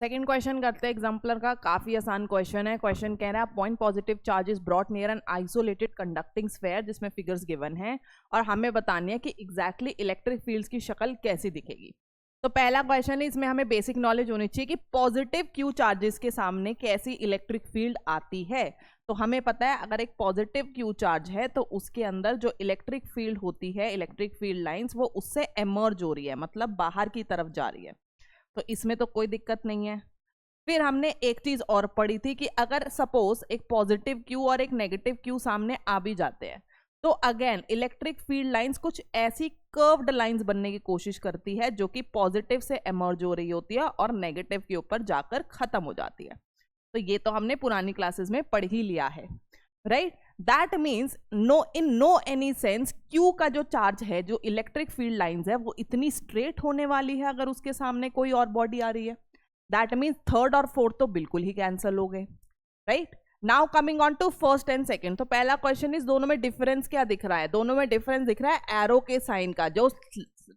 Second question करते हैं exemplar का, काफी आसान क्वेश्चन है। क्वेश्चन कह रहा है point positive charge is brought near N isolated conducting sphere, जिसमें फिगर्स गिवन है और हमें बतानी है कि एग्जैक्टली इलेक्ट्रिक फील्ड्स की शक्ल कैसी दिखेगी। तो पहला क्वेश्चन है, इसमें हमें बेसिक नॉलेज होनी चाहिए कि पॉजिटिव क्यू चार्जेस के सामने कैसी इलेक्ट्रिक फील्ड आती है। तो हमें पता है अगर एक पॉजिटिव क्यू चार्ज है तो उसके अंदर जो इलेक्ट्रिक फील्ड होती है, इलेक्ट्रिक फील्ड लाइंस, वो उससे एमर्ज हो रही है, मतलब बाहर की तरफ जा रही है। तो इसमें तो कोई दिक्कत नहीं है। फिर हमने एक चीज और पढ़ी थी कि अगर सपोज एक पॉजिटिव क्यू और एक नेगेटिव क्यू सामने आ भी जाते हैं तो अगेन इलेक्ट्रिक फील्ड लाइंस कुछ ऐसी कर्व्ड लाइंस बनने की कोशिश करती है जो कि पॉजिटिव से एमर्ज हो रही होती है और नेगेटिव के ऊपर जाकर खत्म हो जाती है। तो ये तो हमने पुरानी क्लासेस में पढ़ ही लिया है, right. That means in no any sense Q का जो चार्ज है, जो इलेक्ट्रिक फील्ड लाइंस है, वो इतनी स्ट्रेट होने वाली है अगर उसके सामने कोई और बॉडी आ रही है। दैट मीन्स थर्ड और फोर्थ तो बिल्कुल ही कैंसिल हो गए, right. Now coming on to first and second. तो पहला क्वेश्चन इस दोनों में डिफरेंस क्या दिख रहा है? दोनों में डिफरेंस दिख रहा है एरो के साइन का, जो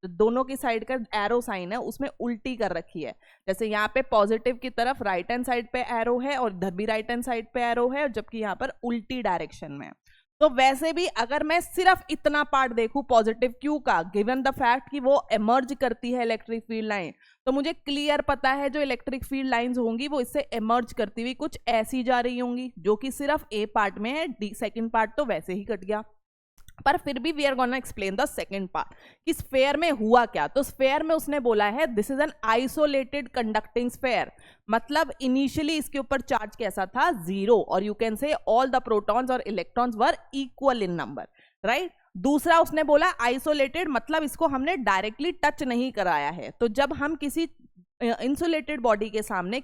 दोनों की साइड का एरो साइन है उसमें उल्टी कर रखी है। जैसे यहाँ पे पॉजिटिव की तरफ राइट हैंड साइड पे एरो है और इधर भी राइट हैंड साइड पे एरो है, जबकि यहाँ पर उल्टी डायरेक्शन में। तो वैसे भी अगर मैं सिर्फ इतना पार्ट देखूं पॉजिटिव क्यू का, गिवन द फैक्ट कि वो एमर्ज करती है इलेक्ट्रिक फील्ड लाइन, तो मुझे क्लियर पता है जो इलेक्ट्रिक फील्ड लाइंस होंगी वो इससे एमर्ज करती हुई कुछ ऐसी जा रही होंगी, जो कि सिर्फ ए पार्ट में है। डी सेकंड पार्ट तो वैसे ही कट गया। पर फिर भी we are gonna explain the second part कि स्फेयर में हुआ क्या। तो स्फेयर में उसने बोला है this is an isolated conducting sphere, मतलब इनिशियली इसके ऊपर चार्ज कैसा था? 0, और you can say all the protons और electrons were equal in number, right. दूसरा उसने बोला आइसोलेटेड, मतलब इसको हमने डायरेक्टली टच नहीं कराया है। तो जब हम किसी इंसुलेटेड बॉडी के सामने,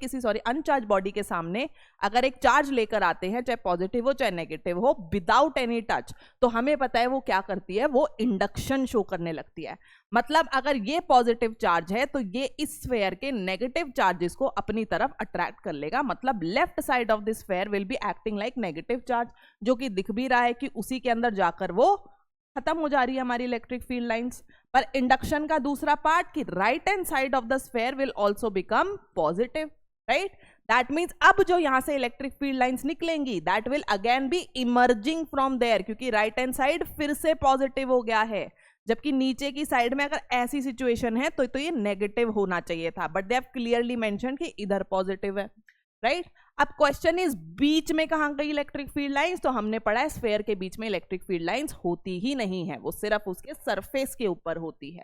अनचार्ज बॉडी के सामने अगर एक चार्ज लेकर आते हैं, चाहे पॉजिटिव हो चाहे नेगेटिव हो, विदाउट एनी टच, तो हमें पता है वो क्या करती है, वो इंडक्शन शो करने लगती है। मतलब अगर ये पॉजिटिव चार्ज है तो ये इस स्फेयर के नेगेटिव चार्जेस को अपनी तरफ अट्रैक्ट कर लेगा, मतलब left side of this sphere will be acting like negative charge, जो कि दिख भी रहा है कि उसी के अंदर जाकर वो खत्म हो जा रही है हमारी इलेक्ट्रिक फील्ड लाइंस। पर इंडक्शन का दूसरा पार्ट कि right hand side of the sphere will also become positive, right. That means अब जो यहां से इलेक्ट्रिक फील्ड लाइंस निकलेंगी that will again be emerging from there, क्योंकि राइट हैंड साइड फिर से पॉजिटिव हो गया है, जबकि नीचे की साइड में अगर ऐसी सिचुएशन है तो ये नेगेटिव होना चाहिए था, but they have clearly mention कि इधर पॉजिटिव है, राइट। अब क्वेश्चन इज बीच में कहां गई इलेक्ट्रिक फील्ड लाइंस? तो हमने पढ़ा है स्फेयर के बीच में इलेक्ट्रिक फील्ड लाइंस होती ही नहीं है, वो सिर्फ उसके सरफेस के ऊपर होती है।